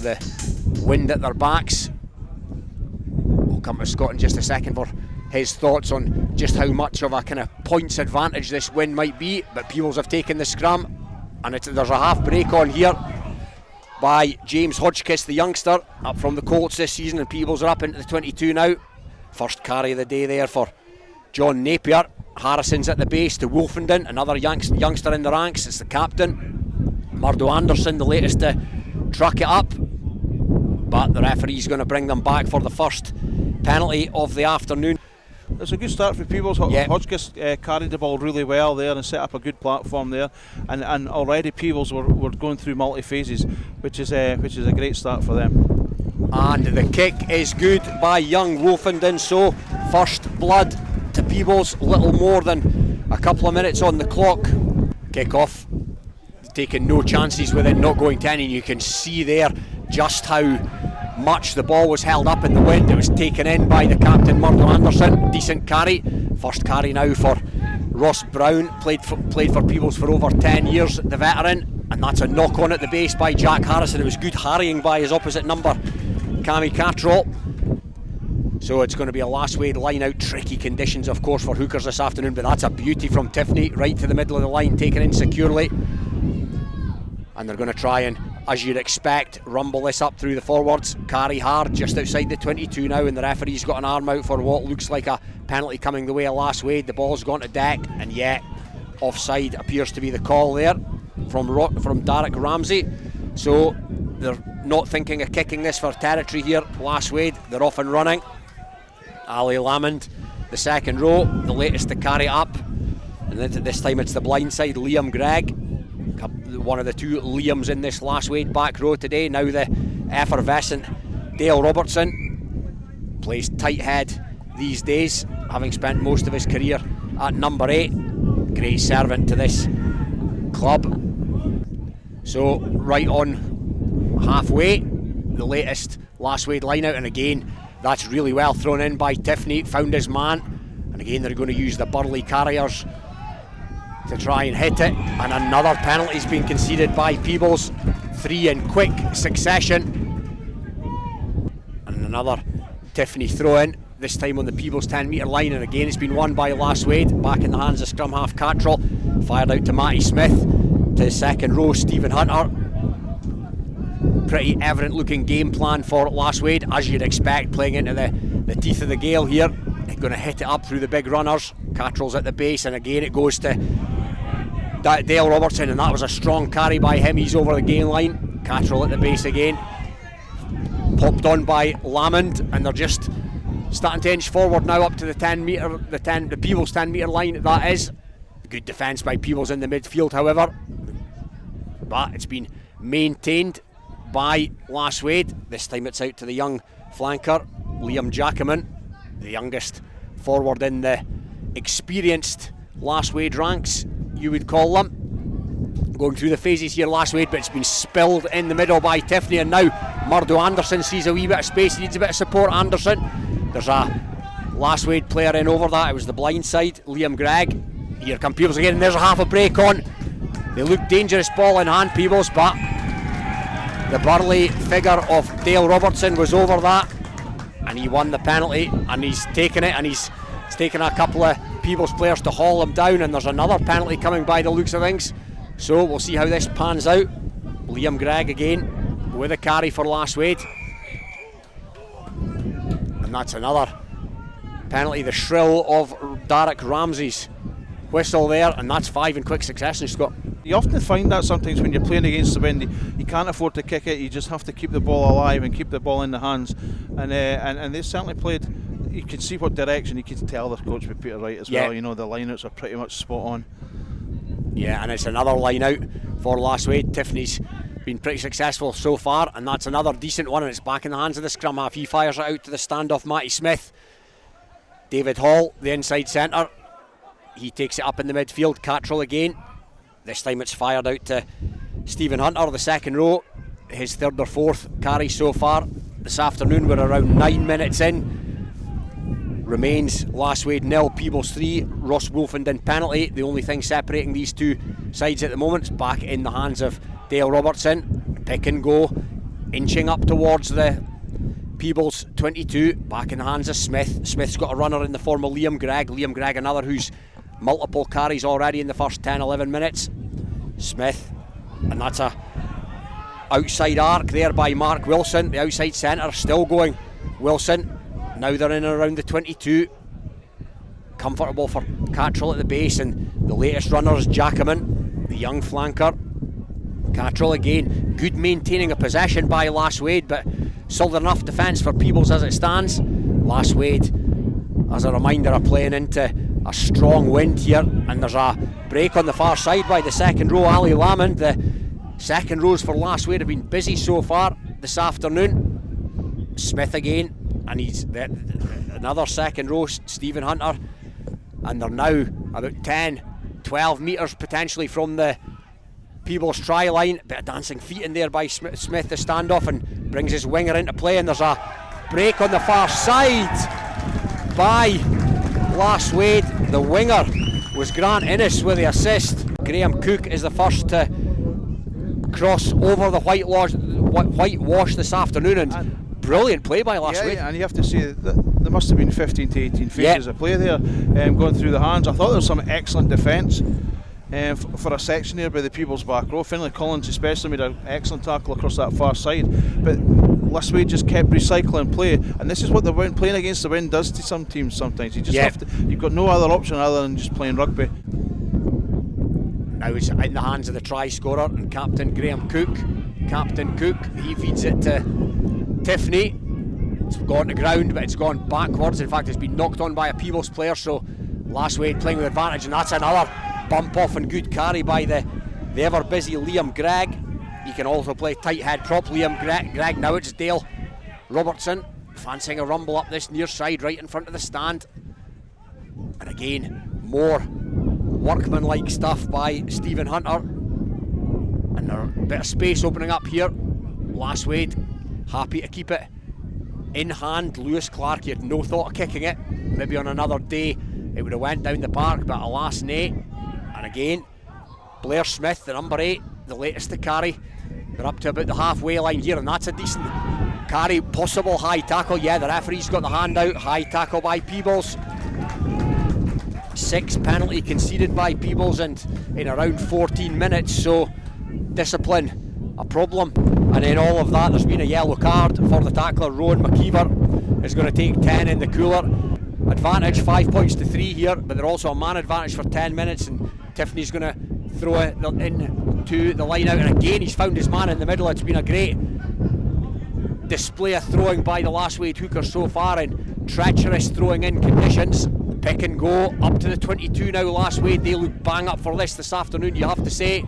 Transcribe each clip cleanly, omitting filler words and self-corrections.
with the wind at their backs. We'll come to Scott in just a second for his thoughts on just how much of a kind of points advantage this win might be, but Peebles have taken the scrum, and there's a half break on here by James Hodgkiss, the youngster, up from the Colts this season, and Peebles are up into the 22 now. First carry of the day there for John Napier. Harrison's at the base to Wolfenden, another youngster in the ranks. It's the captain, Murdo Anderson, the latest to truck it up, but the referee's going to bring them back for the first penalty of the afternoon. It's a good start for Peebles. Hodgkiss carried the ball really well there and set up a good platform there, and already Peebles were going through multi-phases, which is a great start for them. And the kick is good by young Wolfenden, so first blood to Peebles, little more than a couple of minutes on the clock. Kick off, taking no chances with it not going to any. You can see there just how much the ball was held up in the wind. It was taken in by the captain, Murdo Anderson. Decent carry. First carry now for Ross Brown. Played for Peebles for over 10 years, the veteran. And that's a knock on at the base by Jack Harrison. It was good harrying by his opposite number, Cammy Catrall. So it's going to be a Lasswade line out. Tricky conditions, of course, for hookers this afternoon, but that's a beauty from Tiffany, right to the middle of the line, taken in securely. And they're going to try and, as you'd expect, rumble this up through the forwards. Carry hard just outside the 22 now, and the referee's got an arm out for what looks like a penalty coming the way of Lasswade. The ball's gone to deck, and yet offside appears to be the call there from Derek Ramsey. So they're not thinking of kicking this for territory here. Lasswade, they're off and running. Ali Lamond, the second row, the latest to carry up, and this time it's the blind side, Liam Gregg, one of the two Liams in this Lasswade back row today. Now the effervescent Dale Robertson plays tight head these days, having spent most of his career at number 8. Great servant to this club. So right on halfway, the latest Lasswade line out, and again that's really well thrown in by Tiffany. Found his man, and again they're going to use the Burley Carriers to try and hit it, and another penalty's been conceded by Peebles. 3 in quick succession, and another Tiffany throw in, this time on the Peebles 10 metre line, and again it's been won by Lasswade. Back in the hands of scrum half Catrall, fired out to Matty Smith, to the second row Stephen Hunter. Pretty evident looking game plan for Lasswade, as you'd expect, playing into the teeth of the gale here. They're going to hit it up through the big runners. Catrall's at the base, and again it goes to Dale Robertson, and that was a strong carry by him. He's over the gain line. Catrall at the base again, popped on by Lamond, and they're just starting to inch forward now up to the Peebles 10 metre line. That is good defence by Peebles in the midfield, however, but it's been maintained by Lasswade. This time it's out to the young flanker, Liam Jackman, the youngest forward in the experienced Lasswade ranks, you would call them. Going through the phases here, Lasswade, but it's been spilled in the middle by Tiffany, and now Murdo Anderson sees a wee bit of space. He needs a bit of support. Anderson, there's a Lasswade player in over that. It was the blind side, Liam Gregg. Here come Peebles again, and there's a half a break on. They look dangerous, ball in hand, Peebles, but the burly figure of Dale Robertson was over that, and he won the penalty, and he's taken it, and he's taken a couple of Peebles players to haul him down, and there's another penalty coming by the looks of things. So we'll see how this pans out. Liam Gregg again with a carry for Lasswade, and that's another penalty. The shrill of Derek Ramsey's whistle there, and that's 5 in quick succession, Scott. You often find that sometimes when you're playing against the wind, you can't afford to kick it. You just have to keep the ball alive and keep the ball in the hands, and they certainly played. You can see what direction. You can tell their coach with Peter Wright as well. You know, the lineouts are pretty much spot on. Yeah, and it's another line out for Lasswade. Tiffany's been pretty successful so far, and that's another decent one, and it's back in the hands of the scrum half. He fires it out to the standoff Matty Smith. David Hall, the inside centre, he takes it up in the midfield. Catrall again. This time it's fired out to Stephen Hunter, the second row. His third or fourth carry so far this afternoon. We're around 9 minutes in. Remains Lasswade 0, Peebles 3, Ross Wolfenden penalty. The only thing separating these two sides at the moment is back in the hands of Dale Robertson. Pick and go. inching up towards the Peebles 22, back in the hands of Smith. Smith's got a runner in the form of Liam Gregg. Liam Gregg, another who's multiple carries already in the first 10-11 minutes. Smith, and that's a outside arc there by Mark Wilson. The outside centre still going. Wilson, now they're in and around the 22. Comfortable for Cattrall at the base, and the latest runner is Jackaman, the young flanker. Cattrall again, good maintaining of possession by Lasswade, but solid enough defence for Peebles as it stands. Lasswade, as a reminder, are playing into a strong wind here, and there's a break on the far side by the second row, Ali Lamond. The second rows for Lasswade have been busy so far this afternoon. Smith again, and he's another second row, Stephen Hunter, and they're now about 10-12 metres potentially from the Peebles try line. Bit of dancing feet in there by Smith, the standoff, and brings his winger into play, and there's a break on the far side by Lasswade. The winger was Grant Innes with the assist. Graham Cook is the first to cross over the whitewash this afternoon, and brilliant play by Lasswade. Yeah, and you have to say that there must have been 15 to 18 phases of play there, going through the hands. I thought there was some excellent defence for a section here by the Peebles back row. Finlay Collins especially made an excellent tackle across that far side, but Lasswade just kept recycling play, and this is what the wind, playing against the wind, does to some teams sometimes. You just have to, you've got no other option other than just playing rugby. Now it's in the hands of the try scorer and Captain Graham Cook. Captain Cook, he feeds it to Tiffany. It's gone to ground, but it's gone backwards. In fact, it's been knocked on by a Peebles player, so Lasswade playing with advantage, and that's another bump off and good carry by the ever busy Liam Gregg. He can also play tight head prop. Liam Gregg. Now it's Dale Robertson fancying a rumble up this near side right in front of the stand, and again more workmanlike stuff by Stephen Hunter, and there's a bit of space opening up here. Lasswade happy to keep it in hand. Lewis Clark, he had no thought of kicking it. Maybe on another day it would have went down the park, but alas nay. And again, Blair Smith, the number 8, the latest to carry. They're up to about the halfway line here, and that's a decent carry. Possible high tackle. Yeah, the referee's got the hand out. High tackle by Peebles. 6th penalty conceded by Peebles, and in around 14 minutes, so discipline a problem. And in all of that, there's been a yellow card for the tackler. Rowan McKeever is going to take 10 in the cooler. Advantage 5 points to 3 here, but they're also a man advantage for 10 minutes, and Tiffany's going to throw it into the line out, and again he's found his man in the middle. It's been a great display of throwing by the Lasswade hookers so far in treacherous throwing in conditions. Pick and go up to the 22 now. Lasswade, they look bang up for this afternoon, you have to say.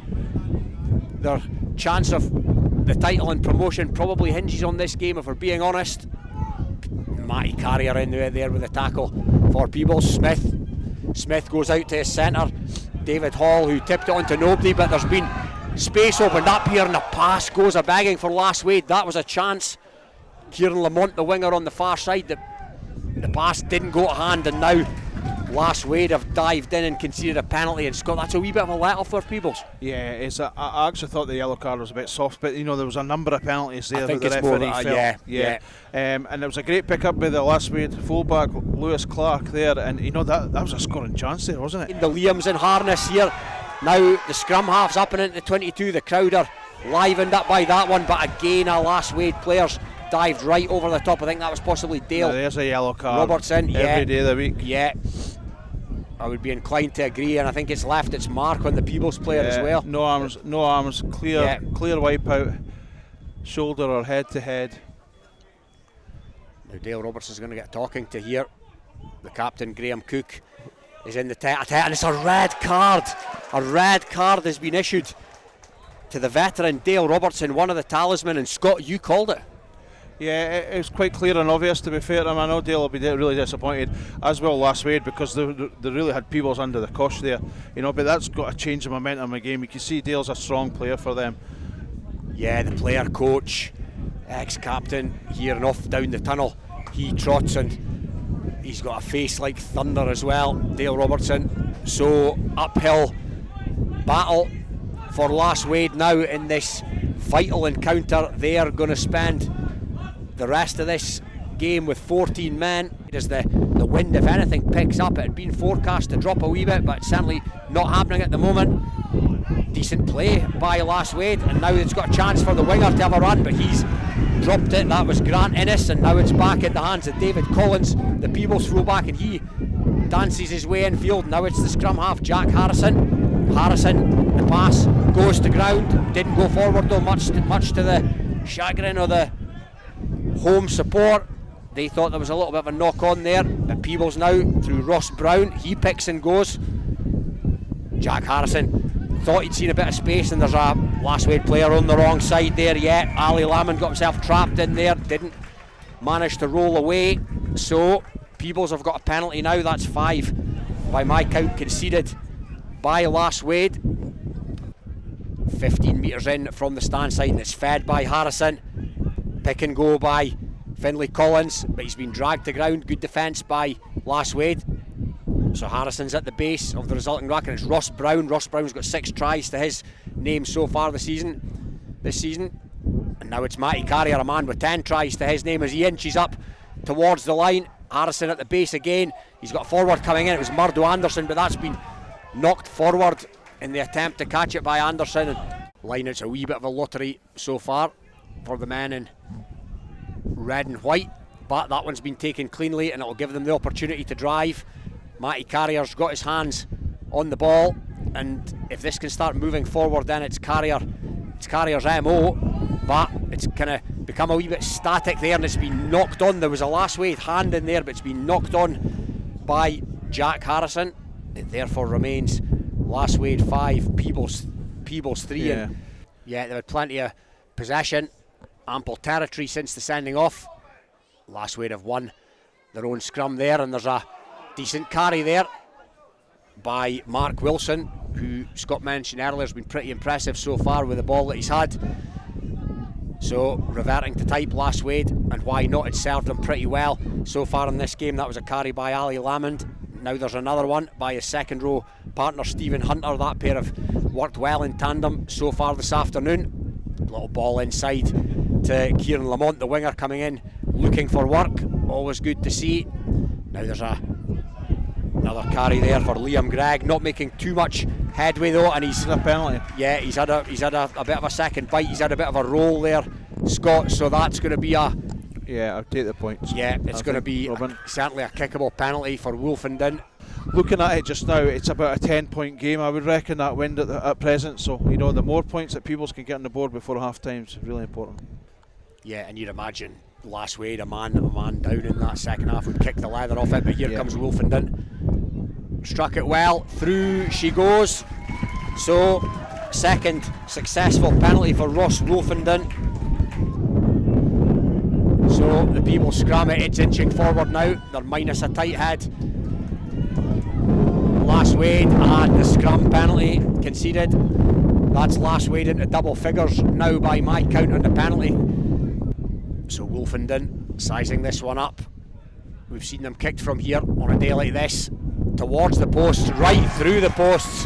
Their chance of the title and promotion probably hinges on this game, if we're being honest. Matty Carrier in there with a tackle for Peebles. Smith goes out to his centre, David Hall, who tipped it onto nobody, but there's been space opened up here, and the pass goes a begging for Lasswade. That was a chance. Kieran Lamont, the winger on the far side, the pass didn't go to hand, and now Lasswade have dived in and conceded a penalty, and Scott, that's a wee bit of a let off for Peebles. Yeah, I actually thought the yellow card was a bit soft, but you know, there was a number of penalties there that the referee felt. And it was a great pick up by the Lasswade fullback Lewis Clark there, and you know, that was a scoring chance there, wasn't it? The Liam's in harness here. Now the scrum half's up and into the 22. The crowd are livened up by that one, but again a Lasswade players dived right over the top. I think that was possibly Dale. There's a yellow card. Robertson, every day of the week. Yeah, I would be inclined to agree, and I think it's left its mark on the Peebles player as well. No arms, clear wipe out, shoulder or head to head. Now Dale Robertson's going to get talking to here. The captain Graham Cook is in the tete-a-tete, and it's a red card. A red card has been issued to the veteran Dale Robertson, one of the talisman, and Scott, you called it. Yeah, it was quite clear and obvious, to be fair to him. I know Dale will be really disappointed, as will Lasswade, because they really had Peebles under the cosh there, you know. But that's got to change the momentum of the game. You can see Dale's a strong player for them. Yeah, the player coach, ex-captain, here and off down the tunnel, he trots, and he's got a face like thunder as well, Dale Robertson. So uphill battle for Lasswade now in this vital encounter. They are going to spend the rest of this game with 14 men. As the wind, if anything, picks up. It had been forecast to drop a wee bit, but it's certainly not happening at the moment. Decent play by Lasswade, and now it's got a chance for the winger to have a run, but he's dropped it. That was Grant Innes, and now it's back in the hands of David Collins, the Peebles fullback, and he dances his way infield. Now it's the scrum half, Jack Harrison. Harrison, the pass goes to ground, didn't go forward though, much to the chagrin of the home support. They thought there was a little bit of a knock on there, but Peebles now through Ross Brown, he picks and goes. Jack Harrison thought he'd seen a bit of space, and there's a Lasswade player on the wrong side there yet. Ali Lamond got himself trapped in there, didn't manage to roll away, so Peebles have got a penalty now. That's 5 by my count conceded by Lasswade. 15 metres in from the stand side, and it's fed by Harrison. Pick and go by Finlay Collins, but he's been dragged to ground. Good defence by Lasswade. So Harrison's at the base of the resulting ruck, and it's Ross Brown. Ross Brown's got 6 tries to his name so far this season. And now it's Matty Carrier, a man with 10 tries to his name, as he inches up towards the line. Harrison at the base again. He's got forward coming in. It was Murdo Anderson, but that's been knocked forward in the attempt to catch it by Anderson. And line, it's a wee bit of a lottery so far for the men in red and white, but that one's been taken cleanly, and it'll give them the opportunity to drive. Matty Carrier's got his hands on the ball, and if this can start moving forward, then it's Carrier's MO, but it's kind of become a wee bit static there, and it's been knocked on. There was a Lasswade hand in there, but it's been knocked on by Jack Harrison. It therefore remains Lasswade 5, Peebles 3. Yeah. And yeah, they had plenty of possession, ample territory since the sending off. Lasswade have won their own scrum there, and there's a decent carry there by Mark Wilson, who Scott mentioned earlier has been pretty impressive so far with the ball that he's had. So reverting to type, Lasswade, and why not, it served them pretty well so far in this game. That was a carry by Ali Lamond. Now there's another one by his second row partner Stephen Hunter. That pair have worked well in tandem so far this afternoon. Little ball inside to Kieran Lamont, the winger, coming in looking for work. Always good to see. Now there's another carry there for Liam Gregg, not making too much headway though, and he's a penalty. Yeah, he's had a bit of a second bite. He's had a bit of a roll there, Scott. So that's going to be a I'll take the points. Yeah, it's going to be certainly a kickable penalty for Wolfenden. Looking at it just now, it's about a 10-point game, I would reckon, that wind at present. So, you know, the more points that Peebles can get on the board before half time is really important. Yeah, and you'd imagine Lasswade, a man down in that second half, would kick the leather off it, but here comes Wolfenden. Struck it well, through she goes. So, second successful penalty for Ross Wolfenden. So the Peebles scrum it, it's inching forward now. They're minus a tight head. Lasswade and the scrum penalty conceded. That's Lasswade into double figures now by my count on the penalty. So Wolfenden sizing this one up. We've seen them kicked from here on a day like this towards the posts, right through the posts.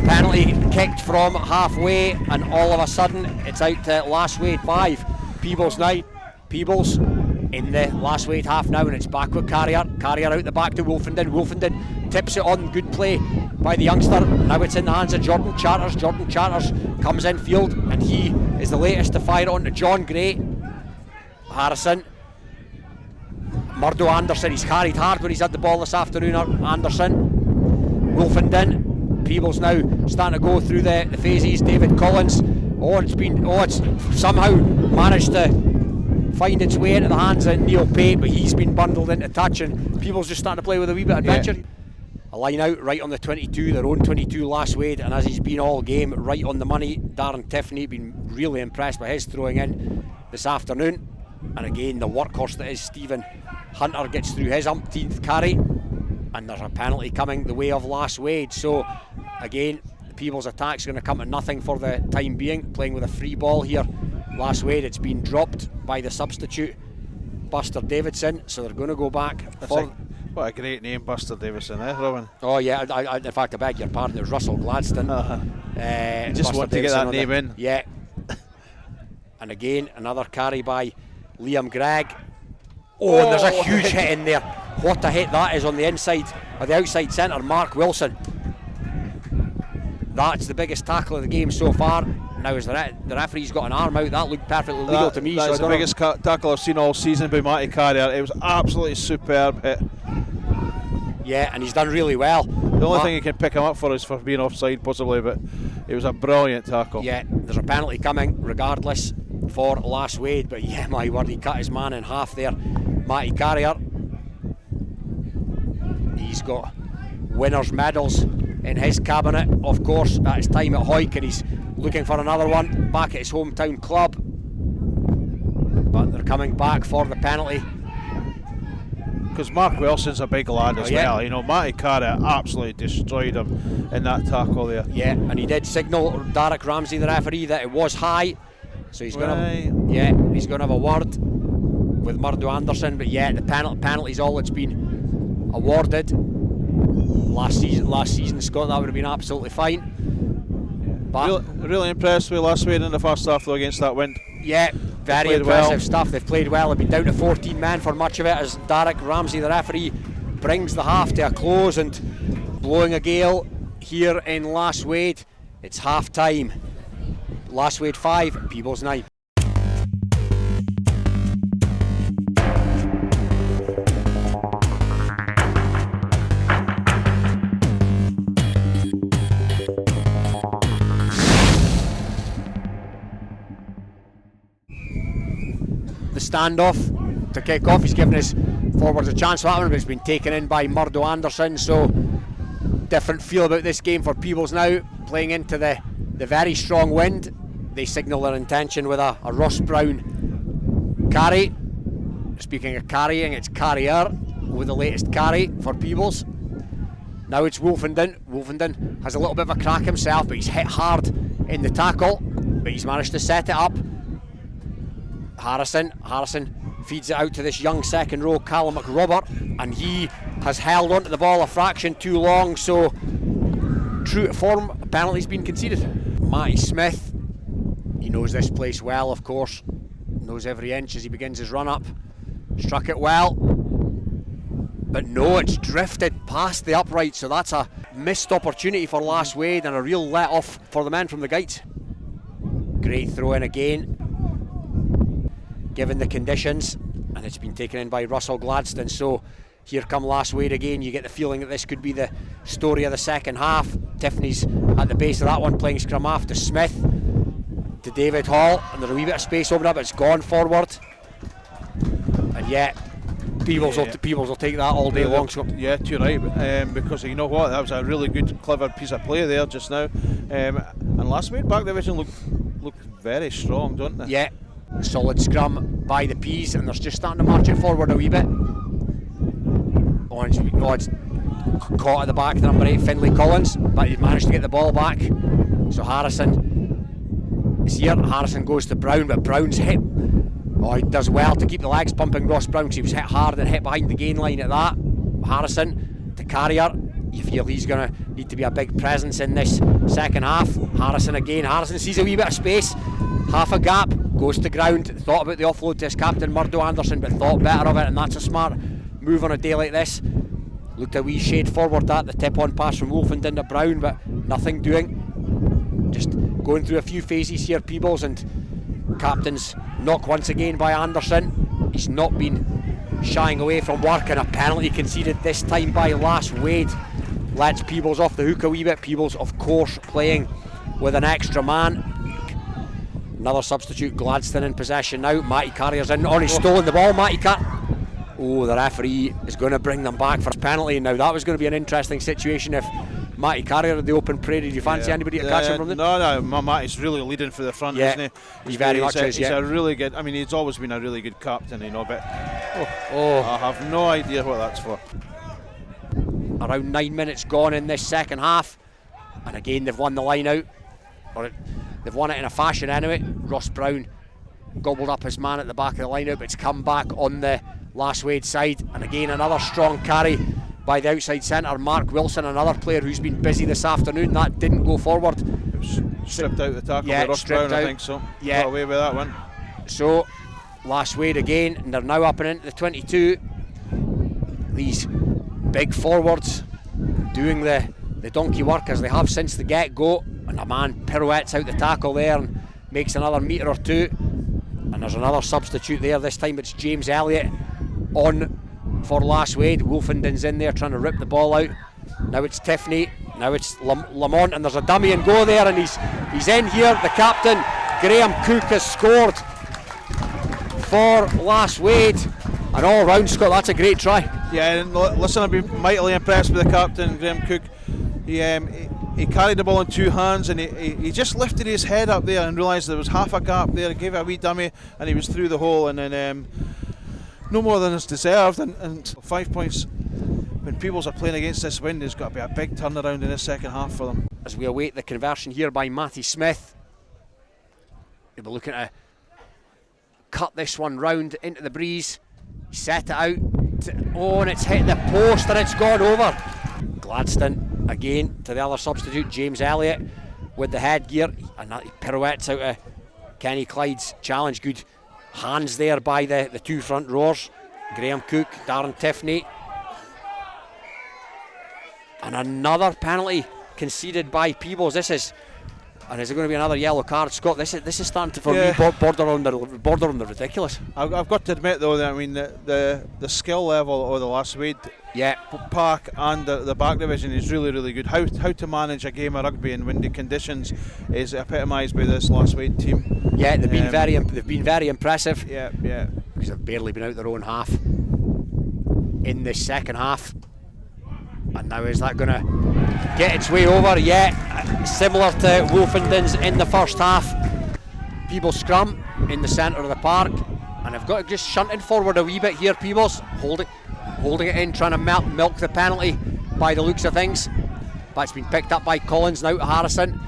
Penalty kicked from halfway, and all of a sudden it's out to Lasswade 5. Peebles now. Peebles in the Lasswade half now, and it's back with Carrier. Carrier out the back to Wolfenden. Wolfenden tips it on. Good play by the youngster. Now it's in the hands of Jordan Charters. Jordan Charters comes in field, and he is the latest to fire on to John Gray. Harrison. Murdo Anderson. He's carried hard when he's had the ball this afternoon. Anderson. Wolfenden. Peebles now starting to go through the phases. David Collins. It's somehow managed to find its way into the hands of Neil Pate, but he's been bundled into touch, and Peebles just starting to play with a wee bit of adventure. Yeah. A line out right on the 22, their own 22, Lasswade, and as he's been all game, right on the money. Darren Tiffany been really impressed by his throwing in this afternoon, and again the workhorse that is Stephen Hunter gets through his umpteenth carry, and there's a penalty coming the way of Lasswade. So again, Peebles' attack's going to come to nothing for the time being, playing with a free ball here. Lasswade, it's been dropped by the substitute Buster Davidson, so they're going to go back. What a great name, Buster Davidson, Robin? Oh yeah, in fact I beg your pardon, it was Russell Gladstone. Just want to get that name in. Yeah. And again, another carry by Liam Gregg. Oh, and there's a huge hit in there. What a hit that is on the inside, or the outside centre, Mark Wilson. That's the biggest tackle of the game so far. Now, as the referee's got an arm out, that looked perfectly legal to me. That's the biggest tackle I've seen all season by Matty Carrier. It was absolutely superb hit. Yeah, and he's done really well. The only thing you can pick him up for is for being offside, possibly, but it was a brilliant tackle. Yeah, there's a penalty coming, regardless, for Lasswade. But yeah, my word, he cut his man in half there. Matty Carrier. He's got winners' medals in his cabinet, of course, at his time at Hawick, and he's looking for another one back at his hometown club. But they're coming back for the penalty. Because Mark Wilson's a big lad as well. You know, Matty Carrier absolutely destroyed him in that tackle there. Yeah, and he did signal Derek Ramsey, the referee, that it was high. So he's going to, he's going to have a word with Murdo Anderson. But yeah, the penalty's all that's been awarded. Last season, Scott, that would have been absolutely fine. But really impressed with Lasswade in the first half though against that wind. Yeah, very impressive stuff. They've played well. They've been down to 14 men for much of it as Derek Ramsey, the referee, brings the half to a close, and blowing a gale here in Lasswade. It's half time. Lasswade 5, Peebles 9. The standoff to kick off. He's given his forwards a chance for that one, but it's been taken in by Murdo Anderson. So different feel about this game for Peebles now, playing into the very strong wind. They signal their intention with a Ross Brown carry. Speaking of carrying, it's Carrier with the latest carry for Peebles. Now it's Wolfenden. Wolfenden has a little bit of a crack himself, but he's hit hard in the tackle, but he's managed to set it up. Harrison feeds it out to this young second row Callum McRobert, and he has held onto the ball a fraction too long, so true to form, a penalty's been conceded. Matty Smith, he knows this place well, of course, knows every inch as he begins his run up. Struck it well, but no, it's drifted past the upright, so that's a missed opportunity for Lasswade and a real let off for the men from the Guides. Great throw in again, given the conditions, and it's been taken in by Russell Gladstone. So here come Lasswade again. You get the feeling that this could be the story of the second half. Tiffany's at the base of that one, playing scrum half to Smith, to David Hall, and there's a wee bit of space open up. It's gone forward, and yet Peebles will take that all day long. So. Yeah, you're right, because you know what, that was a really good, clever piece of play there just now. And Lasswade back division look very strong, don't they? Yeah. Solid scrum by the Peas, and they're just starting to march it forward a wee bit. Oh, it's caught at the back, the number 8 Finlay Collins, but he's managed to get the ball back. So Harrison is here. Harrison goes to Brown, but Brown's hit. Oh, he does well to keep the legs pumping Ross Brown, because he was hit hard and hit behind the gain line at that. Harrison to Carrier. You feel he's going to need to be a big presence in this second half. Harrison again. Harrison sees a wee bit of space. Half a gap, goes to ground, thought about the offload to his captain Murdo Anderson, but thought better of it, and that's a smart move on a day like this. Looked a wee shade forward at the tip-on pass from Wolfenden to Brown, but nothing doing. Just going through a few phases here, Peebles, and captain's knock once again by Anderson. He's not been shying away from work, and a penalty conceded this time by Lasswade. Lets Peebles off the hook a wee bit. Peebles, of course, playing with an extra man. Another substitute, Gladstone in possession now. Matty Carrier's in. Oh, he's stolen the ball, Matty Oh, the referee is going to bring them back for a penalty. Now, that was going to be an interesting situation if Matty Carrier had the open parade. Do you fancy anybody to catch him from there? No, Matty's really leading for the front, isn't he? He's very much is, He's a really good, I mean, he's always been a really good captain, you know, but I have no idea what that's for. Around 9 minutes gone in this second half, and again they've won the line out, or they've won it in a fashion anyway. Ross Brown gobbled up his man at the back of the line out, but it's come back on the Lasswade side, and again another strong carry by the outside centre Mark Wilson, another player who's been busy this afternoon. That didn't go forward. It was stripped out the tackle by Ross Brown, I think so. Yeah. Got away with that one. So, Lasswade again, and they're now up and into the 22. These big forwards doing the donkey work as they have since the get-go, and a man pirouettes out the tackle there and makes another metre or two. And there's another substitute there. This time it's James Elliott on for Lasswade. Wolfenden's in there trying to rip the ball out. Now it's Tiffany. Now it's Lamont, and there's a dummy and go there, and he's in here. The captain, Graham Cook, has scored for Lasswade. An all-round Scott. That's a great try. Yeah, and listen, I've been mightily impressed with the captain, Graham Cook. He carried the ball in two hands, and he just lifted his head up there and realised there was half a gap there. He gave it a wee dummy, and he was through the hole, and then no more than is deserved. And 5 points. When Peebles are playing against this wind, there's got to be a big turnaround in the second half for them. As we await the conversion here by Matty Smith, he'll be looking to cut this one round into the breeze, set it out, and it's hit the post and it's gone over. Gladstone again to the other substitute, James Elliott, with the headgear, and that he pirouettes out of Kenny Clyde's challenge. Good hands there by the two front rowers, Graham Cook, Darren Tiffany. And another penalty conceded by Peebles. Is it going to be another yellow card, Scott? This is starting to, for me, border on the ridiculous. I've got to admit though that the skill level of the Lasswade pack and the back division is really, really good. How to manage a game of rugby in windy conditions is epitomised by this Lasswade team. Yeah, they've been very impressive. Yeah. Because they've barely been out their own half in this second half. And now is that going to get its way over? Yeah, similar to Wolfenden's in the first half. Peebles scrum in the centre of the park, and I've got to just shunting forward a wee bit here. Peebles holding it in, trying to milk the penalty by the looks of things. But it's been picked up by Collins now to Harrison,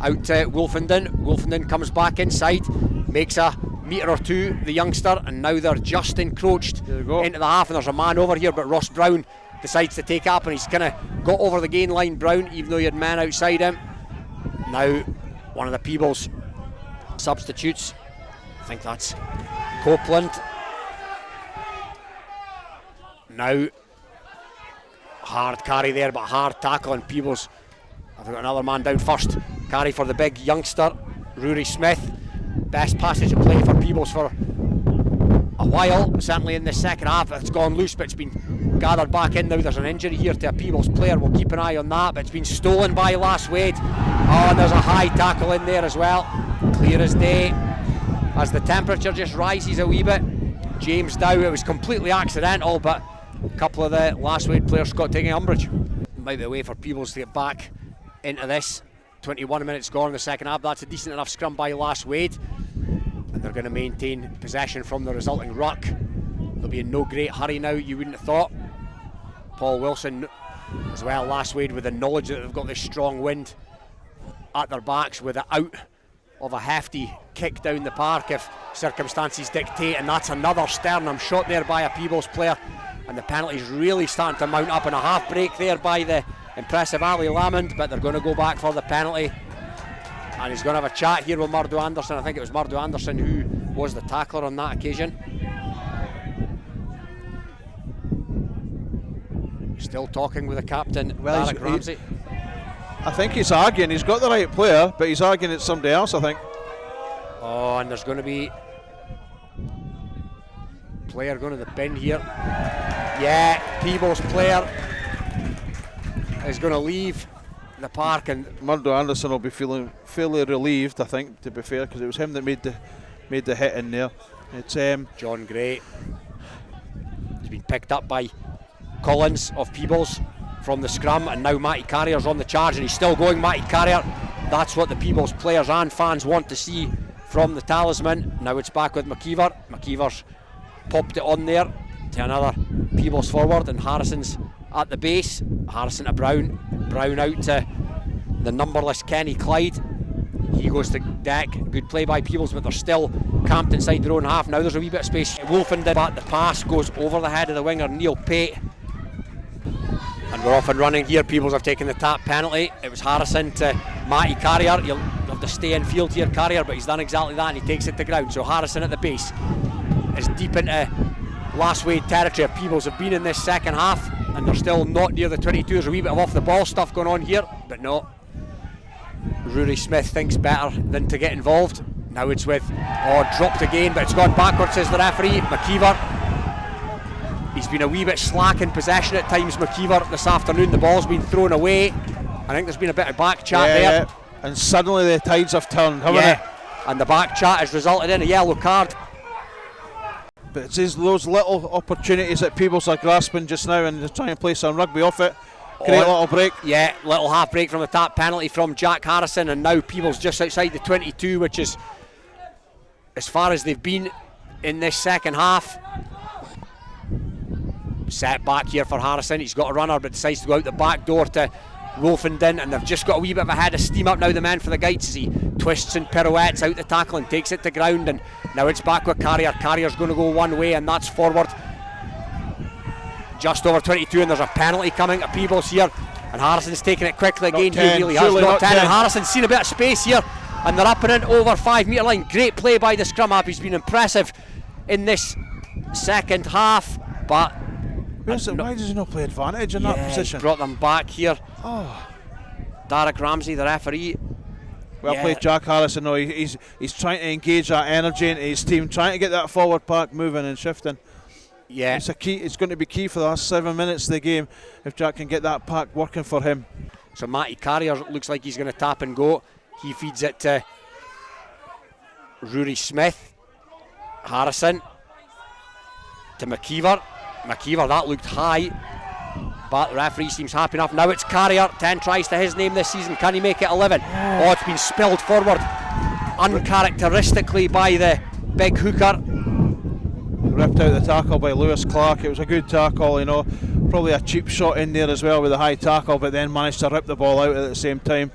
out to Wolfenden. Wolfenden comes back inside, makes a metre or two, the youngster, and now they're just encroached into the half, and there's a man over here, but Ross Brown decides to take up, and he's kind of got over the gain line, Brown, even though he had men outside him. Now one of the Peebles substitutes, I think that's Copeland. Now hard carry there, but hard tackle, and Peebles have got another man down first. Carry for the big youngster, Rory Smith. Best passage of play for Peebles for a while, certainly in the second half. It's gone loose, but it's been gathered back in now. There's an injury here to a Peebles player. We'll keep an eye on that, but it's been stolen by Lasswade. Oh, and there's a high tackle in there as well. Clear as day. As the temperature just rises a wee bit, James Dow, it was completely accidental, but a couple of the Lasswade players got taking umbrage. Might be a way for Peebles to get back into this. 21 minutes gone in the second half. That's a decent enough scrum by Lasswade, and they're going to maintain possession from the resulting ruck. They'll be in no great hurry now, you wouldn't have thought. Paul Wilson as well, Lasswade, with the knowledge that they've got this strong wind at their backs, with it out of a hefty kick down the park if circumstances dictate, and that's another sternum shot there by a Peebles player, and the penalty's really starting to mount up in a half break there by the impressive Ali Lamond, but they're going to go back for the penalty, and he's going to have a chat here with Murdo Anderson. I think it was Murdo Anderson who was the tackler on that occasion. Still talking with the captain, Derek Ramsey. I think he's arguing, he's got the right player, but he's arguing it's somebody else, I think. Oh, and there's going to be player going to the bin here. Yeah, Peebles player is going to leave the park, and Murdo Anderson will be feeling fairly relieved, I think, to be fair, because it was him that made the hit in there. It's John Gray. He's been picked up by Collins of Peebles from the scrum, and now Matty Carrier's on the charge, and he's still going. Matty Carrier, that's what the Peebles players and fans want to see from the talisman. Now it's back with McKeever. McKeever's popped it on there to another Peebles forward, and Harrison's at the base. Harrison to Brown. Brown out to the numberless Kenny Clyde. He goes to deck. Good play by Peebles, but they're still camped inside their own half. Now there's a wee bit of space. Wolfenden, but the pass goes over the head of the winger, Neil Pate. And we're off and running here. Peebles have taken the tap penalty. It was Harrison to Matty Carrier. You'll have to stay in field here, Carrier, but he's done exactly that and he takes it to ground. So Harrison at the base is deep into Lasswade territory. Peebles have been in this second half and they're still not near the 22. There's a wee bit of off the ball stuff going on here, but no. Rory Smith thinks better than to get involved. Now it's with, dropped again, but it's gone backwards, says the referee. McKeever, he's been a wee bit slack in possession at times, McKeever, this afternoon. The ball's been thrown away. I think there's been a bit of back chat there. Yeah. And suddenly the tides have turned, haven't they? And the back chat has resulted in a yellow card. But it's those little opportunities that Peebles are grasping just now, and they're trying to play some rugby off it. Great little break. Yeah, little half break from the tap, penalty from Jack Harrison, and now Peebles just outside the 22, which is as far as they've been in this second half. Set back here for Harrison. He's got a runner but decides to go out the back door to Wolfenden, and they've just got a wee bit of a head of steam up now, the men for the Guides, as he twists and pirouettes out the tackle and takes it to ground. And now it's back with Carrier. Carrier's going to go one way, and that's forward just over 22, and there's a penalty coming to Peebles here, and Harrison's taking it quickly again. He really has got 10, and Harrison's seen a bit of space here, and they're up and in over 5 metre line. Great play by the scrum half. He's been impressive in this second half, but why does he not play advantage in that position? He's brought them back here. Derek Ramsey, the referee. Well played, Jack Harrison. No, he's trying to engage that energy into his team, trying to get that forward pack moving and shifting. Yeah, it's a key. It's going to be key for the last 7 minutes of the game if Jack can get that pack working for him. So Matty Carrier looks like he's going to tap and go. He feeds it to Rory Smith. Harrison to McKeever. McKeever, that looked high, but the referee seems happy enough. Now it's Carrier, 10 tries to his name this season. Can he make it 11? Oh, it's been spilled forward uncharacteristically by the big hooker. Ripped out the tackle by Lewis Clark. It was a good tackle, you know. Probably a cheap shot in there as well with a high tackle, but then managed to rip the ball out at the same time.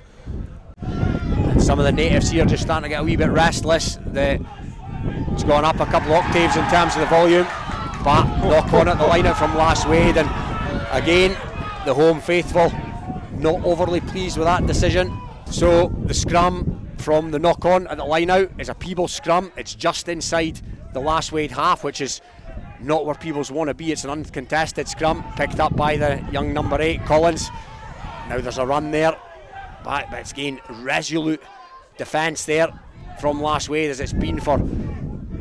And some of the natives here just starting to get a wee bit restless. It's gone up a couple octaves in terms of the volume, but knock on at the line out from Lasswade, and again the home faithful not overly pleased with that decision. So the scrum from the knock on at the line out is a Peebles scrum. It's just inside the Lasswade half, which is not where Peebles want to be. It's an uncontested scrum picked up by the young number 8 Collins. Now there's a run there, but it's again resolute defence there from Lasswade, as it's been for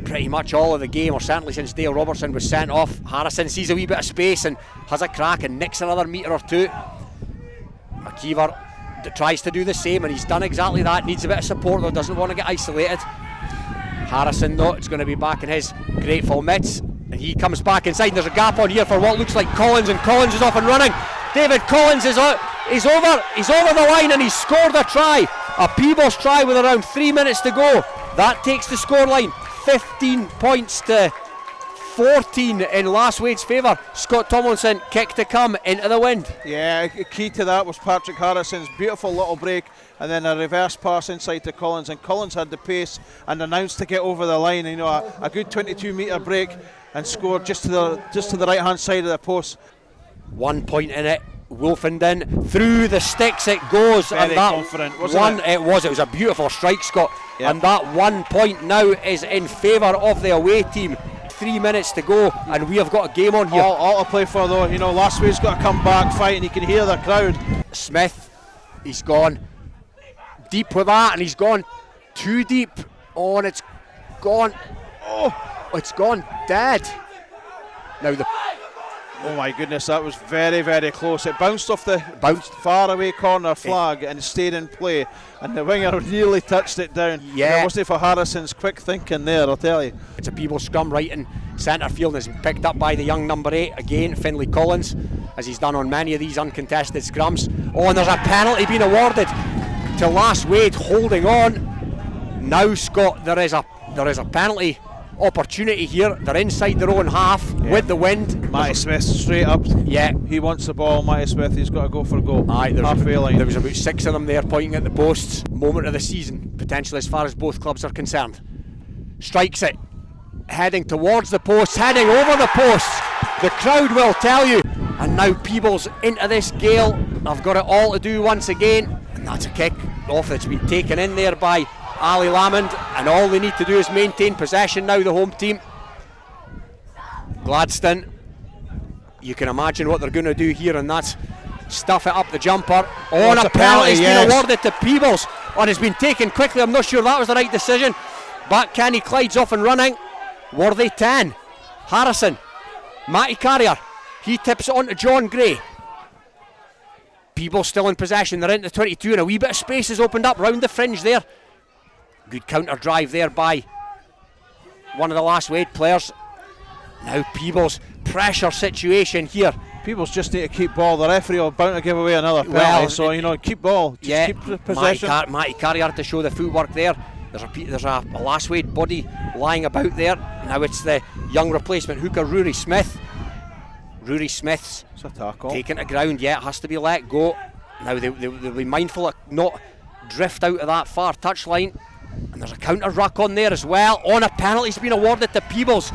pretty much all of the game, or certainly since Dale Robertson was sent off. Harrison sees a wee bit of space and has a crack and nicks another metre or two. McKeever tries to do the same, and he's done exactly that. Needs a bit of support though, doesn't want to get isolated. Harrison though, it's going to be back in his grateful mitts, and he comes back inside, and there's a gap on here for what looks like Collins, and Collins is off and running. David Collins is over the line, and he's scored a try, a Peebles try with around 3 minutes to go. That takes the scoreline 15 points to 14 in Lasswade's favour. Scott Tomlinson, kick to come into the wind. Yeah, key to that was Patrick Harrison's beautiful little break, and then a reverse pass inside to Collins, and Collins had the pace and announced to get over the line. You know, a good 22 metre break, and scored just to the right hand side of the post. 1 point in it. Wolfenden through the sticks it goes. Very and that confident, wasn't one, it? it was a beautiful strike, Scott. Yep. And that 1 point now is in favour of the away team. 3 minutes to go, and we have got a game on here. All to play for though. You know, Lasswade's got to come back, fight, and you can hear the crowd. Smith, he's gone deep with that, and he's gone too deep. Oh, and it's gone. Oh, it's gone dead. Now oh my goodness, that was very, very close. It bounced off the far away corner flag and stayed in play, and the winger nearly touched it down. Yeah. And it wasn't for Harrison's quick thinking there, I'll tell you. It's a Peebles scrum right in centre field, and it's picked up by the young number 8 again, Finlay Collins, as he's done on many of these uncontested scrums. Oh, and there's a penalty being awarded to Lasswade, holding on. Now, Scott, there is a penalty opportunity here. They're inside their own half with the wind. Matty Smith straight up. Yeah, he wants the ball. Matty Smith, he's got to go for goal. There was about 6 of them there pointing at the posts. Moment of the season, potentially, as far as both clubs are concerned. Strikes it, heading towards the posts, heading over the posts. The crowd will tell you. And now Peebles into this gale. I've got it all to do once again, and that's a kick off that's been taken in there by Ali Lamond, and all they need to do is maintain possession now, the home team. Gladstone, you can imagine what they're going to do here, and that's stuff it up the jumper. Oh, and a penalty's been awarded to Peebles, and it's been taken quickly. I'm not sure that was the right decision, but Kenny Clyde's off and running. Worthy 10. Harrison, Matty Carrier, he tips it on to John Gray. Peebles still in possession, they're into 22, and a wee bit of space has opened up round the fringe there. Good counter drive there by one of the Lasswade players. Now Peebles, pressure situation here. Peebles just need to keep ball. The referee will bound to give away another penalty, so keep ball. Just keep the possession. Matty Carrier to show the footwork there. There's a Lasswade body lying about there. Now it's the young replacement hooker Rory Smith. Rory Smith's taken to ground. Yeah, it has to be let go. Now they'll be mindful of not drift out of that far touchline. And there's a counter ruck on there as well. On a penalty's been awarded to Peebles.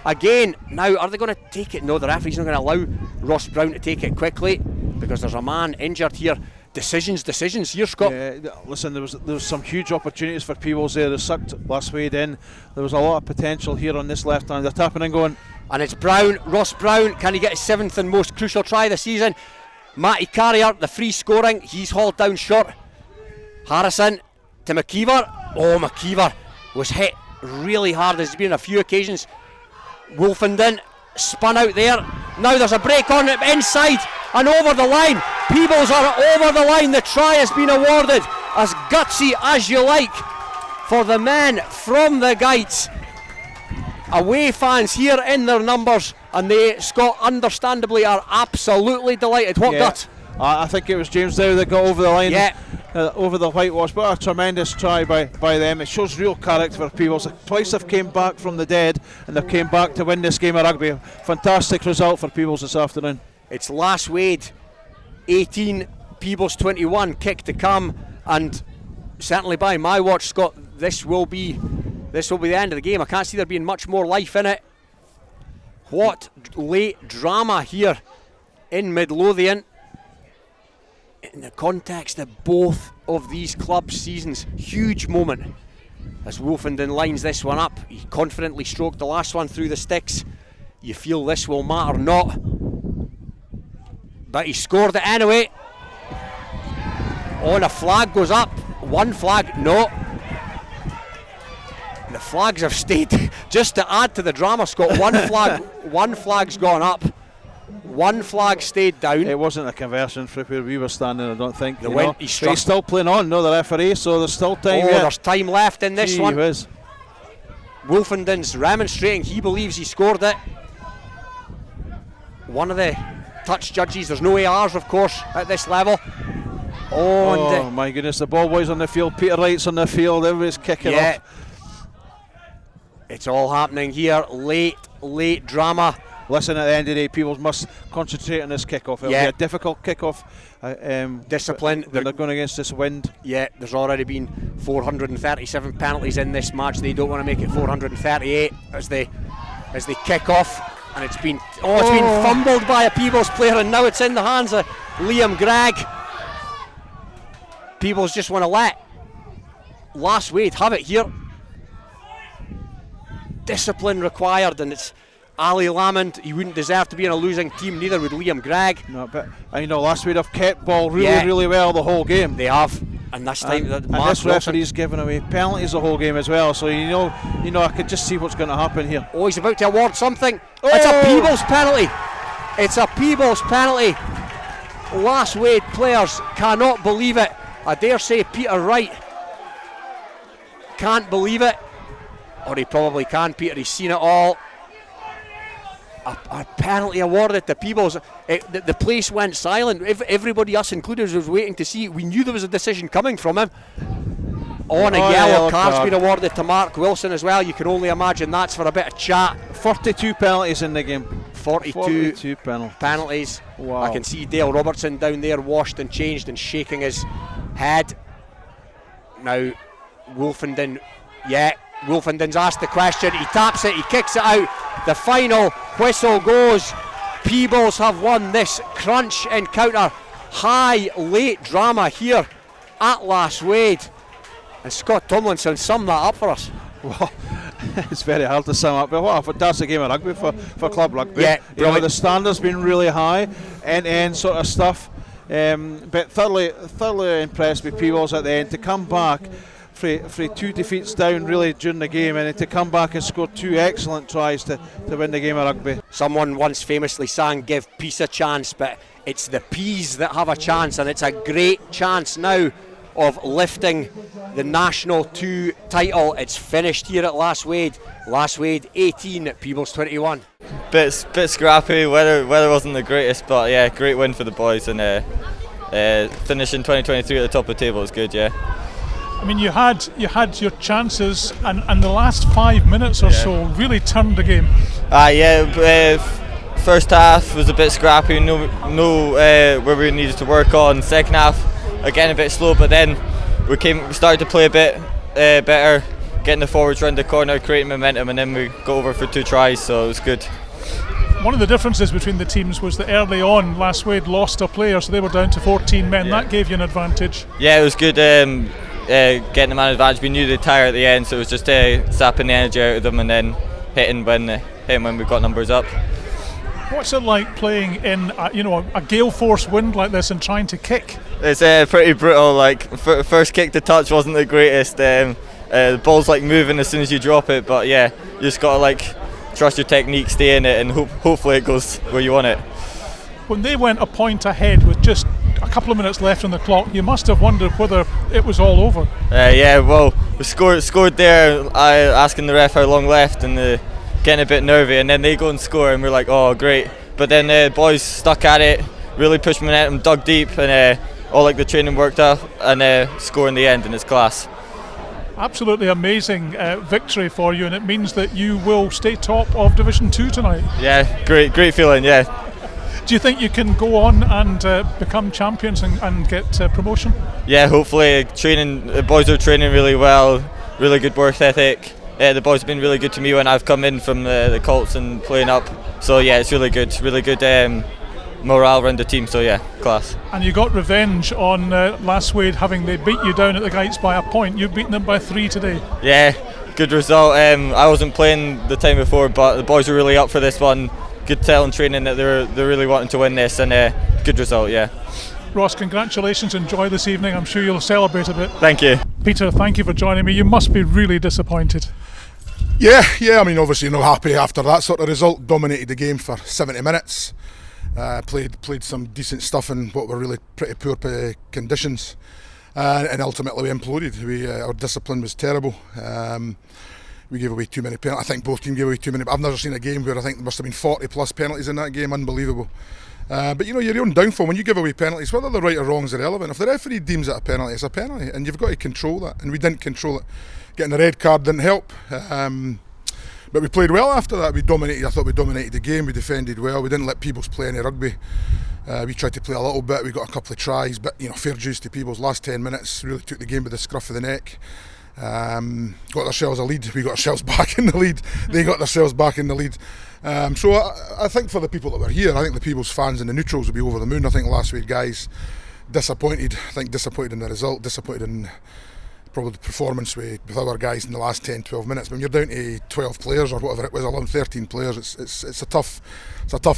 Again, now are they going to take it? No, the referee's not going to allow Ross Brown to take it quickly because there's a man injured here. Decisions here, Scott. Yeah, listen, there was some huge opportunities for Peebles there. They sucked Lasswade in. There was a lot of potential here on this left hand. They're tapping and going. And it's Brown, Ross Brown. Can he get his 7th and most crucial try this season? Matty Carrier, the free scoring. He's hauled down short. Harrison to McKeever. Oh, McKeever was hit really hard. There's been a few occasions. Wolfenden spun out there. Now there's a break on it inside and over the line. Peebles are over the line. The try has been awarded, as gutsy as you like, for the men from the Guides. Away fans here in their numbers, and they, Scott, understandably are absolutely delighted. What gut? I think it was James Dow that got over the line, over the whitewash, but a tremendous try by them. It shows real character for Peebles. Twice they've came back from the dead, and they've came back to win this game of rugby. Fantastic result for Peebles this afternoon. It's Lasswade 18, Peebles 21, kick to come, and certainly by my watch, Scott, this will be the end of the game. I can't see there being much more life in it. What late drama here in Midlothian. In the context of both of these clubs' seasons, huge moment as Wolfenden lines this one up. He confidently stroked the last one through the sticks. You feel this will matter not, but he scored it anyway. Oh, and a flag goes up. One flag, no. The flags have stayed. Just to add to the drama, Scott, one flag's gone up. One flag stayed down. It wasn't a conversion for where we were standing, I don't think. He's still playing on, no, the referee, so there's still time. There's time left in this one. Whiz. Wolfenden's remonstrating. He believes he scored it. One of the touch judges, there's no ARs, of course, at this level. Oh my goodness, the ball boys on the field, Peter Wright's on the field, everybody's kicking off. It's all happening here. Late drama. Listen, at the end of the day, Peebles must concentrate on this kick-off. It'll be a difficult kick-off. Discipline. They're going against this wind. Yeah, there's already been 437 penalties in this match. They don't want to make it 438 as they kick off. And it's been fumbled by a Peebles player, and now it's in the hands of Liam Gregg. Peebles just want to let Lasswade have it here. Discipline required, and it's Ali Lamond. He wouldn't deserve to be in a losing team, neither would Liam Gregg. No, but Lasswade have kept ball really well the whole game. They have, and this time and this referee's giving away penalties the whole game as well. So I could just see what's going to happen here. Oh, he's about to award something. It's a Peebles penalty. It's a Peebles penalty. Lasswade players cannot believe it. I dare say Peter Wright can't believe it. Or he probably can, Peter. He's seen it all. A penalty awarded to Peebles. The place went silent. Everybody, us included, was waiting to see. We knew there was a decision coming from him. A yellow card's been awarded to Mark Wilson as well. You can only imagine that's for a bit of chat. 42 penalties in the game. 42 penalties. Wow. I can see Dale Robertson down there, washed and changed and shaking his head. Now, Wolfenden, Wolfenden's asked the question. He taps it, he kicks it out. The final whistle goes. Peebles have won this crunch encounter. High late drama here at Lasswade. And Scott Tomlinson summed that up for us. Well, it's very hard to sum up, but what a fantastic game of rugby for club rugby. Yeah, the standards been really high, end sort of stuff. But thoroughly impressed with Peebles at the end to come back for 2 defeats down really during the game, and to come back and score 2 excellent tries to win the game of rugby. Someone once famously sang, "Give peace a chance," but it's the Peas that have a chance, and it's a great chance now of lifting the National 2 title. It's finished here at Lasswade. Lasswade 18, Peebles 21. Bit scrappy, weather wasn't the greatest, but yeah, great win for the boys, and finishing 2023 at the top of the table was good, yeah. I mean, you had your chances, and the last 5 minutes or so really turned the game. First half was a bit scrappy, no where we needed to work on. Second half, again a bit slow, but then we started to play a bit better, getting the forwards round the corner, creating momentum, and then we got over for 2 tries, so it was good. One of the differences between the teams was that early on Lasswade lost a player, so they were down to 14 men. That gave you an advantage. Yeah, it was good getting the man advantage. We knew they'd tire at the end, so it was just sapping the energy out of them and then hitting when we got numbers up. What's it like playing in a gale force wind like this and trying to kick? It's pretty brutal. Like first kick to touch wasn't the greatest. The ball's like moving as soon as you drop it, but yeah, you just gotta like trust your technique, stay in it, and hopefully it goes where you want it. When they went a point ahead with just a couple of minutes left on the clock, you must have wondered whether it was all over. Well, we scored there, asking the ref how long left, and getting a bit nervy, and then they go and score, and we're like, oh great. But then the boys stuck at it, really pushed momentum, dug deep, and all like the training worked out, and score in the end, and it's class. Absolutely amazing victory for you, and it means that you will stay top of Division 2 tonight. Yeah, great feeling, yeah. Do you think you can go on and become champions and get promotion? Yeah, hopefully. The boys are training really well, really good work ethic. The boys have been really good to me when I've come in from the Colts and playing up. So yeah, it's really good morale around the team. So yeah, class. And you got revenge on Lasswade, having they beat you down at the Gates by a point. You've beaten them by 3 today. Yeah, good result. I wasn't playing the time before, but the boys were really up for this one. Good tell in training that they're really wanting to win this, and good result, yeah. Ross, congratulations, enjoy this evening. I'm sure you'll celebrate a bit. Thank you. Peter, thank you for joining me. You must be really disappointed. Yeah, I mean, obviously not happy after that sort of result. Dominated the game for 70 minutes. Played some decent stuff in what were really pretty poor conditions, and ultimately we imploded. Our discipline was terrible. We gave away too many penalties. I think both teams gave away too many. I've never seen a game where I think there must have been 40 plus penalties in that game. Unbelievable. But your own downfall when you give away penalties, whether they're right or wrong is irrelevant. If the referee deems it a penalty, it's a penalty, and you've got to control that. And we didn't control it. Getting the red card didn't help. But we played well after that. I thought we dominated the game. We defended well. We didn't let Peebles play any rugby. We tried to play a little bit. We got a couple of tries, but fair dues to Peebles. Last 10 minutes really took the game by the scruff of the neck. Got ourselves a lead. We got ourselves back in the lead. They got themselves back in the lead. So I think for the people that were here, I think the Peebles fans and the neutrals will be over the moon. I think Lasswade guys disappointed. I think disappointed in the result, disappointed in probably the performance with our guys in the last 10-12 minutes. When you're down to 12 players or whatever it was, 11-13 players, it's a tough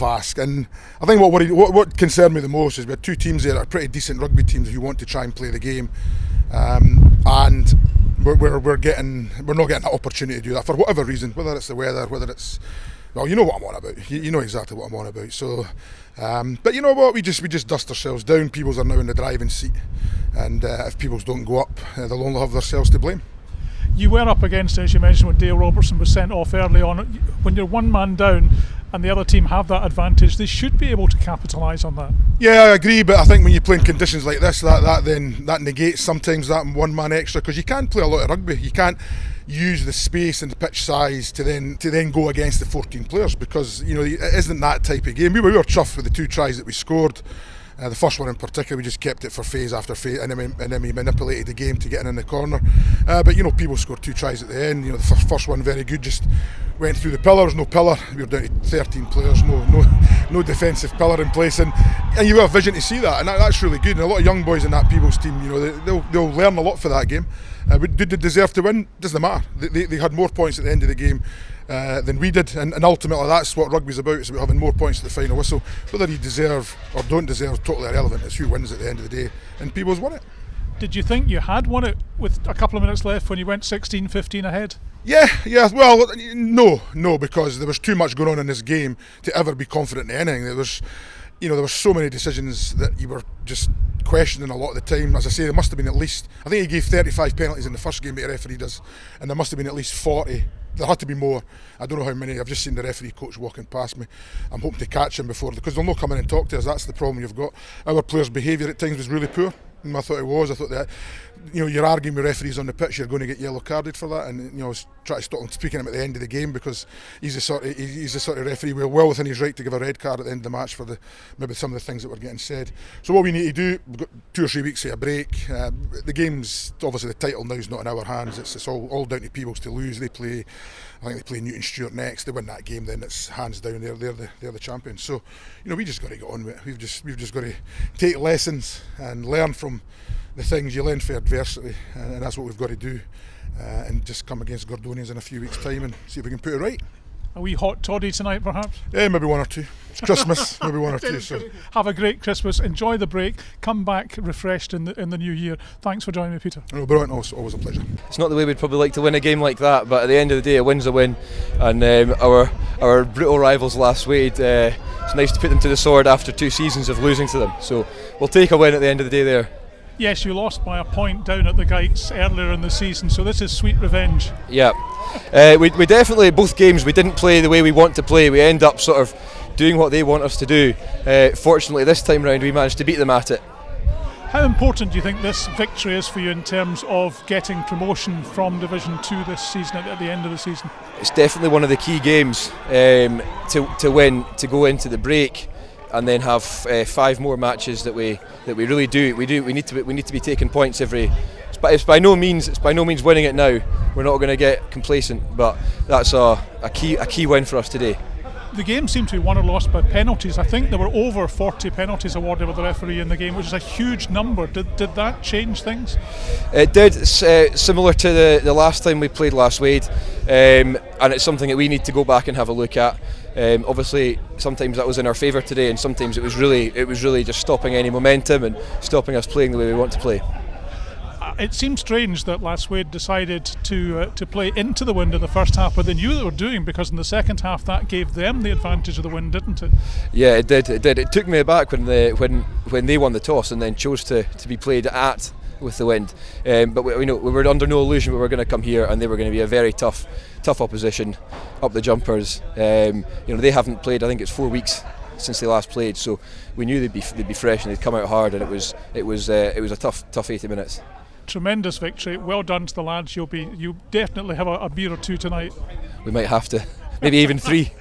ask. And I think what concerned me the most is we had 2 teams there that are pretty decent rugby teams who want to try and play the game, and we're not getting that opportunity to do that for whatever reason, whether it's the weather, whether it's, well, you know what I'm on about. You know exactly what I'm on about. So, but you know what? We just dust ourselves down. Peebles are now in the driving seat, and if Peebles don't go up, they'll only have themselves to blame. You were up against, as you mentioned, when Dale Robertson was sent off early on. When you're one man down and the other team have that advantage, they should be able to capitalise on that. Yeah, I agree, but I think when you play in conditions like this, that negates sometimes that one man extra, because you can't play a lot of rugby. You can't use the space and the pitch size to then go against the 14 players, because it isn't that type of game. We were chuffed with the 2 tries that we scored. The first one in particular, we just kept it for phase after phase, and then we manipulated the game to get in the corner. But Peebles scored 2 tries at the end. The first one very good, just went through the pillars, no pillar. We were down to 13 players, no defensive pillar in place, and you have vision to see that, and that's really good. And a lot of young boys in that Peebles team, you know, they'll learn a lot for that game. Did they deserve to win? Doesn't matter. They had more points at the end of the game than we did, and ultimately that's what rugby's about. It's about having more points at the final whistle. Whether you deserve or don't deserve, totally irrelevant. It's who wins at the end of the day, and Peebles won it. Did you think you had won it with a couple of minutes left when you went 16-15 ahead? Yeah. Well, no, because there was too much going on in this game to ever be confident in anything. There were so many decisions that you were just questioning a lot of the time. As I say, there must have been at least, I think he gave 35 penalties in the first game, but the referee does, and there must have been at least 40. There had to be more. I don't know how many. I've just seen the referee coach walking past me. I'm hoping to catch him before, because they'll not come in and talk to us. That's the problem you've got. Our players' behaviour at times was really poor. I thought it was. I thought that, you're arguing with referees on the pitch, you're going to get yellow carded for that, and I was trying to stop him speaking to him at the end of the game, because he's the sort of referee well within his right to give a red card at the end of the match for maybe some of the things that were getting said. So what we need to do, we've got 2 or 3 weeks of a break. The game's obviously, the title now is not in our hands. It's all down to Peebles to lose. I think they play Newton Stuart next. They win that game, then it's hands down. They're the champions. So we just got to get on with it. We've just got to take lessons and learn from the things you learn for adversity, and that's what we've got to do, and just come against Gordonians in a few weeks' time and see if we can put it right. A wee hot toddy tonight, perhaps? Yeah, maybe 1 or 2. It's Christmas, maybe 1 or 2. So have a great Christmas. Enjoy the break. Come back refreshed in the new year. Thanks for joining me, Peter. No, brilliant. Always a pleasure. It's not the way we'd probably like to win a game like that, but at the end of the day, a win's a win. And our brutal rivals Lasswade, it's nice to put them to the sword after 2 seasons of losing to them. So we'll take a win at the end of the day there. Yes, you lost by a point down at the Gites earlier in the season, so this is sweet revenge. Yeah, we definitely, both games, we didn't play the way we want to play. We end up sort of doing what they want us to do. Fortunately, this time round, we managed to beat them at it. How important do you think this victory is for you in terms of getting promotion from Division 2 this season, at the end of the season? It's definitely one of the key games to win, to go into the break and then have 5 more matches that we really do. We need to be taking points every. It's by no means winning it now. We're not going to get complacent, but that's a key win for us today. The game seemed to be won or lost by penalties. I think there were over 40 penalties awarded by the referee in the game, which is a huge number. Did that change things? It did, similar to the last time we played Lasswade, and it's something that we need to go back and have a look at. Obviously, sometimes that was in our favour today, and sometimes it was really just stopping any momentum and stopping us playing the way we want to play. It seems strange that Lasswade decided to play into the wind in the first half, but they knew what they were doing, because in the second half that gave them the advantage of the wind, didn't it? Yeah, it did. It took me aback when they won the toss and then chose to be played at with the wind. But we were under no illusion we were going to come here and they were going to be a very tough opposition up the jumpers. They haven't played. I think it's 4 weeks since they last played, so we knew they'd be fresh and they'd come out hard, and it was a tough 80 minutes. Tremendous victory. Well done to the lads. You definitely have a beer or 2 tonight. We might have to, maybe even 3.